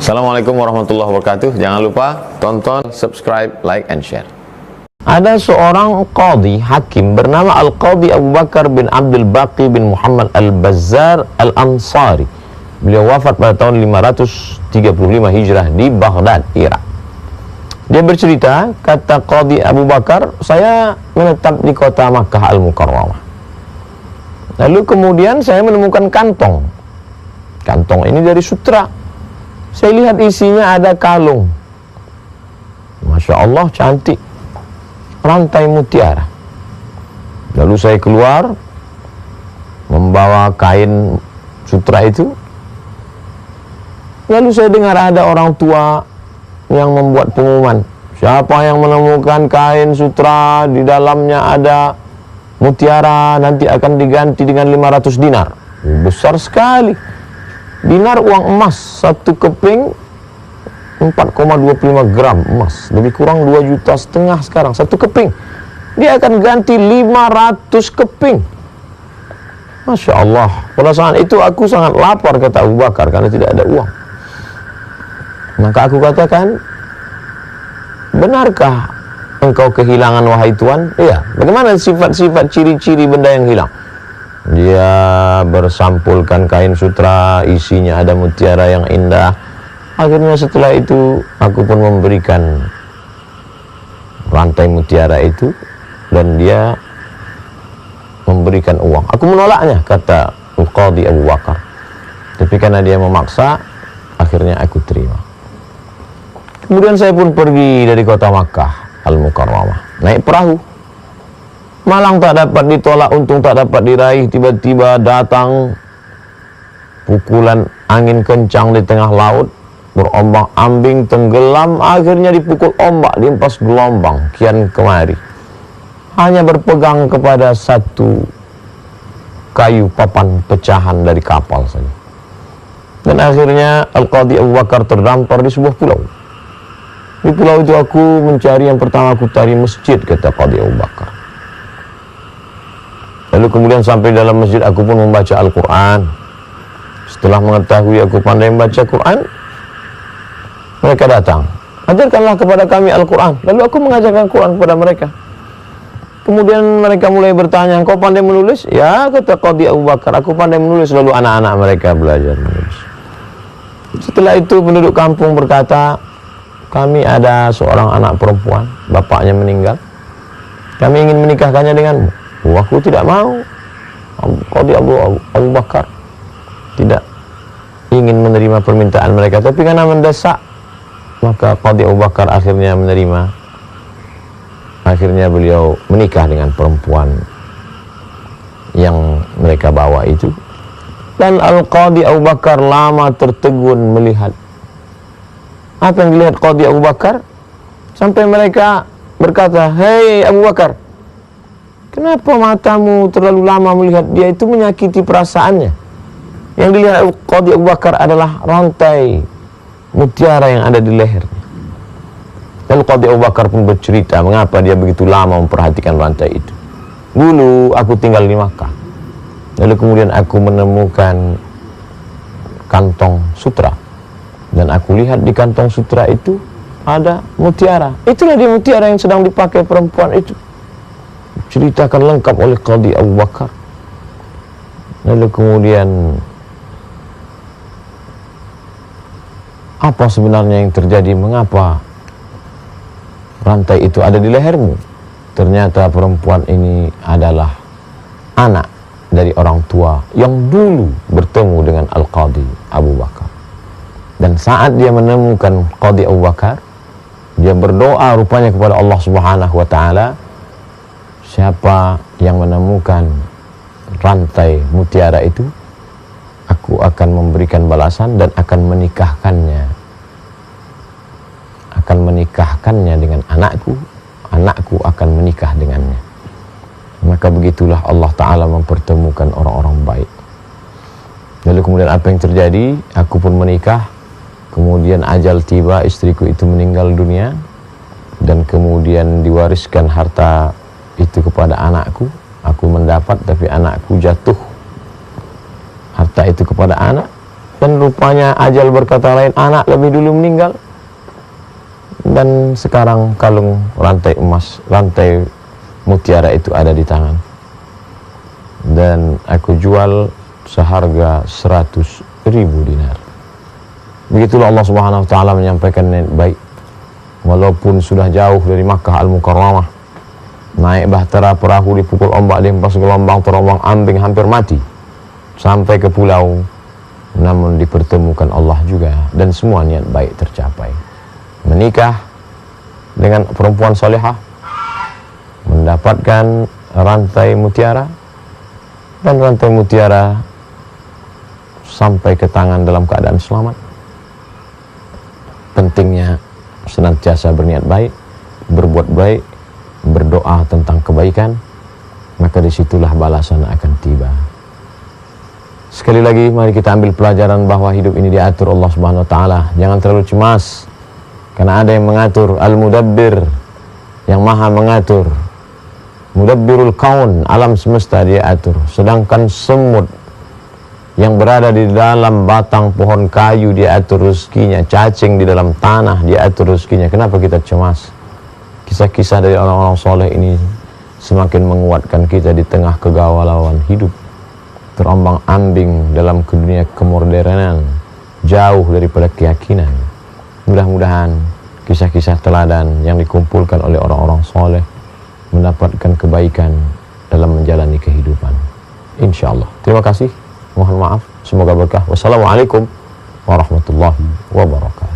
Assalamualaikum warahmatullahi wabarakatuh. Jangan lupa tonton, subscribe, like, and share. Ada seorang qadhi hakim bernama Al-Qadhi Abu Bakar bin Abdul Baqi bin Muhammad Al-Bazzar Al-Ansari. Beliau wafat pada tahun 535 Hijrah di Baghdad, Irak. Dia bercerita, kata Qadhi Abu Bakar, saya menetap di kota Makkah Al-Mukarramah. Lalu kemudian saya menemukan kantong. Kantong ini dari sutra. Saya lihat isinya ada kalung. Masya Allah, cantik. Rantai mutiara. Lalu saya keluar, membawa kain sutra itu. Lalu saya dengar ada orang tua yang membuat pengumuman. Siapa yang menemukan kain sutra, di dalamnya ada mutiara, nanti akan diganti dengan 500 dinar. Besar sekali. Dinar uang emas, satu keping 4,25 gram emas, lebih kurang 2,5 juta sekarang, satu keping. Dia akan ganti 500 keping. Masya Allah. Pada saat itu aku sangat lapar, kata Abu Bakar, karena tidak ada uang. Maka aku katakan, benarkah engkau kehilangan wahai Tuan? Iya. Bagaimana sifat-sifat ciri-ciri benda yang hilang? Dia bersampulkan kain sutra, isinya ada mutiara yang indah. Akhirnya setelah itu aku pun memberikan rantai mutiara itu, dan dia memberikan uang. Aku menolaknya, kata Al-Qadhi Abu Bakar. Tapi karena dia memaksa, akhirnya aku terima. Kemudian saya pun pergi dari kota Makkah Al-Mukarramah, naik perahu. Malang tak dapat ditolak, untung tak dapat diraih. Tiba-tiba datang pukulan angin kencang di tengah laut, berombang-ambing, tenggelam, akhirnya dipukul ombak, diempas gelombang kian kemari. Hanya berpegang kepada satu kayu papan pecahan dari kapal saja. Dan akhirnya Al-Qadhi Abu Bakar terdampar di sebuah pulau. Di pulau itu aku mencari, yang pertama aku cari masjid, kata Qadhi Abu Bakar. Lalu kemudian sampai dalam masjid aku pun membaca Al-Quran. Setelah mengetahui aku pandai membaca Quran, mereka datang, ajarkanlah kepada kami Al-Quran. Lalu aku mengajarkan Quran kepada mereka. Kemudian mereka mulai bertanya, kau pandai menulis? Ya, kata Qadhi Abu Bakar, aku pandai menulis. Lalu anak-anak mereka belajar menulis. Setelah itu penduduk kampung berkata, kami ada seorang anak perempuan, bapaknya meninggal, kami ingin menikahkannya denganmu. Aku tidak mau. Qadhi Abu Bakar tidak ingin menerima permintaan mereka, tapi karena mendesak, maka Qadhi Abu Bakar akhirnya menerima. Akhirnya beliau menikah dengan perempuan yang mereka bawa itu. Dan Al-Qadhi Abu Bakar lama tertegun melihat. Apa yang dilihat Qadhi Abu Bakar? Sampai mereka berkata, hei Abu Bakar, kenapa matamu terlalu lama melihat dia? Itu menyakiti perasaannya. Yang dilihat Qadhi Abu Bakar adalah rantai mutiara yang ada di lehernya. Lalu Qadhi Abu Bakar pun bercerita mengapa dia begitu lama memperhatikan rantai itu. Dulu aku tinggal di Makkah. Lalu kemudian aku menemukan kantong sutra. Dan aku lihat di kantong sutra itu ada mutiara. Itulah dia mutiara yang sedang dipakai perempuan itu. Ceritakan lengkap oleh Qadhi Abu Bakar. Lalu kemudian, apa sebenarnya yang terjadi? Mengapa rantai itu ada di lehermu? Ternyata perempuan ini adalah anak dari orang tua yang dulu bertemu dengan Al-Qadhi Abu Bakar. Dan saat dia menemukan Qadhi Abu Bakar, dia berdoa rupanya kepada Allah Subhanahu wa ta'ala, siapa yang menemukan rantai mutiara itu, aku akan memberikan balasan dan akan menikahkannya. Akan menikahkannya dengan anakku, anakku akan menikah dengannya. Maka begitulah Allah Ta'ala mempertemukan orang-orang baik. Lalu kemudian apa yang terjadi? Aku pun menikah. Kemudian ajal tiba, istriku itu meninggal dunia. Dan kemudian diwariskan harta itu kepada anakku. Aku mendapat, tapi anakku jatuh harta itu kepada anak. dan rupanya ajal berkata lain, anak lebih dulu meninggal. Dan sekarang kalung rantai emas, rantai mutiara itu ada di tangan, dan aku jual seharga 100.000 dinar. Begitulah Allah Subhanahu wa taala menyampaikan niat baik. Walaupun sudah jauh dari Makkah Al-Mukarramah, naik bahtera perahu dipukul ombak, dihempas gelombang, terombang ambing, hampir mati, sampai ke pulau, namun dipertemukan Allah juga, dan semua niat baik tercapai. Menikah dengan perempuan salihah, mendapatkan rantai mutiara, dan rantai mutiara sampai ke tangan dalam keadaan selamat. Pentingnya senantiasa berniat baik, berbuat baik, berdoa tentang kebaikan, maka disitulah balasan akan tiba. Sekali lagi, mari kita ambil pelajaran bahwa hidup ini diatur Allah Subhanahu wa taala. Jangan terlalu cemas, karena ada yang mengatur, Al-Mudabbir, yang maha mengatur. Mudabbirul kaun, alam semesta dia atur. Sedangkan semut yang berada di dalam batang pohon kayu dia atur rezekinya, cacing di dalam tanah dia atur rezekinya. Kenapa kita cemas? Kisah-kisah dari orang-orang soleh ini semakin menguatkan kita di tengah kegalauan hidup, terombang-ambing dalam dunia kemodernan, jauh daripada keyakinan. Mudah-mudahan kisah-kisah teladan yang dikumpulkan oleh orang-orang soleh mendapatkan kebaikan dalam menjalani kehidupan, insyaallah. Terima kasih, mohon maaf, semoga berkah. Wassalamualaikum warahmatullahi wabarakatuh.